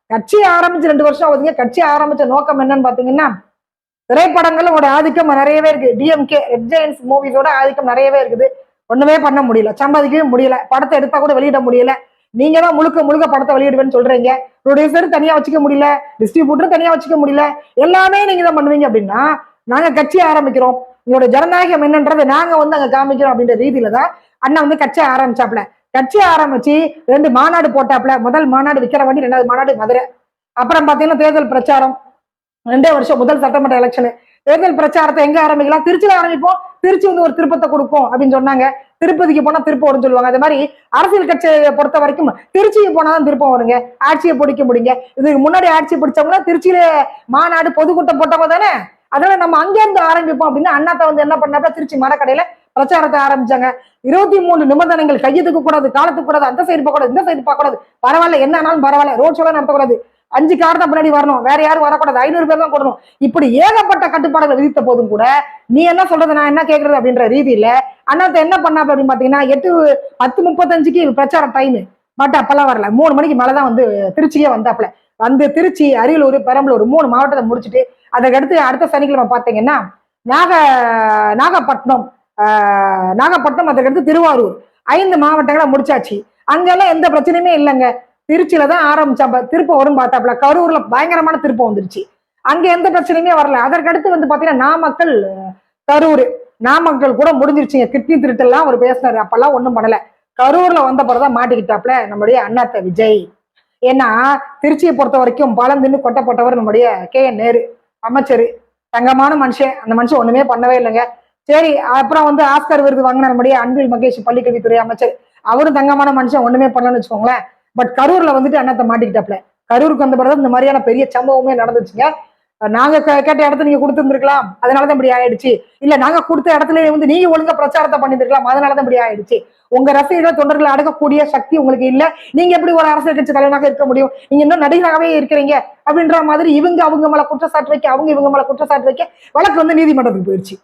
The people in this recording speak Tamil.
கட்சி ஆரம்பிச்சு 2 வருஷம் ஆகுதுங்க. கட்சி ஆரம்பிச்ச நோக்கம் என்னன்னு பாத்தீங்கன்னா, திரைப்படங்களோட ஆதிக்கம் நிறையவே இருக்கு. டிஎம்கே ரெட் ஜெயன்ஸ் மூவிஸோட ஆதிக்கம் நிறையவே இருக்குது. ஒண்ணுமே பண்ண முடியல, சம்பாதிக்கவே முடியல, படத்தை எடுத்தா கூட வெளியிட முடியல. நீங்க தான் முழுக்க முழுக்க படத்தை வெளியிடுவேன்னு சொல்றீங்க. ப்ரொடியூசர் தனியா வச்சுக்க முடியல, டிஸ்ட்ரிபியூட்டர் தனியா வச்சுக்க முடியல, எல்லாமே நீங்க தான் பண்ணுவீங்க அப்படின்னா நாங்க கட்சி ஆரம்பிக்கிறோம், உங்களோட ஜனநாயகம் என்னன்றது நாங்க அங்க காமிக்கிறோம் அப்படின்ற ரீதியில தான் அண்ணா கட்சி ஆரம்பிச்சாப்ல. கட்சி ஆரம்பிச்சு 2 மாநாடு போட்டாப்ல. முதல் மாநாடு விக்கிரவாண்டி, 2வது மாநாடு மதுரை. அப்புறம் பாத்தீங்கன்னா தேர்தல் பிரச்சாரம் 2 வருஷம், முதல் சட்டமன்ற எலெக்ஷன். தேர்தல் பிரச்சாரத்தை எங்க ஆரம்பிக்கலாம்? திருச்சியில ஆரம்பிப்போம், திருச்சி ஒரு திருப்பத்தை கொடுக்கும் அப்படின்னு சொன்னாங்க. திருப்பதிக்கு போனா திருப்பம் வரும்னு சொல்லுவாங்க. அது மாதிரி அரசியல் கட்சியை பொறுத்த வரைக்கும் திருச்சிக்கு போனாதான் திருப்பம் வருங்க, ஆட்சியை பிடிக்க முடியுங்க. இதுக்கு முன்னாடி ஆட்சி பிடிச்சவங்கன்னா திருச்சியில மாநாடு பொதுக்கூட்டம் போட்டவங்க தானே. அதனால நம்ம அங்கேருந்து ஆரம்பிப்போம் அப்படின்னு அண்ணாத்த என்ன பண்ணாப்ப திருச்சி மரக்கடையில பிரச்சாரத்தை ஆரம்பிச்சாங்க. 23 நிபந்தனைகள், கையெழுத்துக்க கூடாது, காலத்துக்கு கூடாது, அந்த சைடு பார்க்க கூடாது, இந்த சைடு பார்க்க கூடாது, பரவாயில்ல என்ன ஆனாலும் பரவாயில்ல, ரோட் ஷோலாம் நடத்தக்கூடாது, 5 கார் தான் பின்னாடி வரணும், வேற யாரும் வரக்கூடாது, 500 பேர் தான் கொடுக்கணும், இப்படி ஏகப்பட்ட கட்டுப்பாடுகள் விதித்த போதும் கூட நீ என்ன சொல்றது நான் என்ன கேட்கறது அப்படின்ற ரீதியில அண்ணாத்த என்ன பண்ணாப்ப அப்படின்னு பாத்தீங்கன்னா 10:35க்கு பிரச்சார டைம். பட் அப்பெல்லாம் வரல, 3 மணிக்கு மேலதான் திருச்சியே வந்தாப்ல. திருச்சி, அரியலூர், பெரம்பலூர் 3 மாவட்டத்தை முடிச்சுட்டு அதுக்கடுத்து அடுத்த சனிக்கிழமை பாத்தீங்கன்னா நாகப்பட்டினம், அதுக்கடுத்து திருவாரூர், 5 மாவட்டங்களை முடிச்சாச்சு. அங்கெல்லாம் எந்த பிரச்சனையுமே இல்லைங்க. திருச்சியில தான் ஆரம்பிச்சாப்ப திருப்பம் வரும் பார்த்தாப்புல. கரூர்ல பயங்கரமான திருப்பம் வந்துருச்சு, அங்க எந்த பிரச்சனையுமே வரல. அதற்கடுத்து பாத்தீங்கன்னா நாமக்கல், கரூர், நாமக்கல் கூட முடிஞ்சிருச்சுங்க. கிட்னி திருட்டெல்லாம் அவர் பேசினாரு, அப்பெல்லாம் ஒண்ணும் பண்ணல. கரூர்ல வந்த பிறகுதான் மாட்டிக்கிட்டாப்புல நம்முடைய அண்ணாத்த விஜய். ஏன்னா திருச்சியை பொறுத்த வரைக்கும் பழம் தின்னு கொட்டை போட்டவர் நம்முடைய KN நேரு அமைச்சர், தங்கமான மனுஷன். அந்த மனுஷன் ஒண்ணுமே பண்ணவே இல்லைங்க. சரி, அப்புறம் ஆஸ்கர் விருது வாங்கின நம்முடைய அன்பில் மகேஷ் பள்ளிக்கல்வித்துறை அமைச்சர், அவரும் தங்கமான மனுஷன், ஒண்ணுமே பண்ணலன்னு வச்சுக்கோங்களேன். பட் கரூர்ல அண்ணாத்த மாட்டிக்கிட்டாப்ல. கரூருக்கு வந்த பிறகு இந்த மாதிரியான பெரிய சம்பவமே நடந்துச்சுங்க. நாங்க கேட்ட இடத்த நீங்க கொடுத்துருந்துருக்கலாம், அதனாலதான் இப்படி ஆயிடுச்சு. இல்ல நாங்க கொடுத்த இடத்துல நீங்க ஒழுங்கா பிரச்சாரத்தை பண்ணிருக்கலாம், அதனாலதான் இப்படி ஆயிடுச்சு. உங்க ரசிகர்கள் தொண்டர்களை அடக்கக்கூடிய சக்தி உங்களுக்கு இல்ல, நீங்க எப்படி ஒரு அரசியல் கட்சி தலைவனாக இருக்க முடியும்? நீங்க இன்னும் நடிகராகவே இருக்கிறீங்க அப்படின்ற மாதிரி அவங்க மேல குற்றச்சாட்டு வைக்க, இவங்க மேல குற்றச்சாட்டு வைக்க வழக்கு நீதிமன்றத்துக்கு போயிடுச்சு.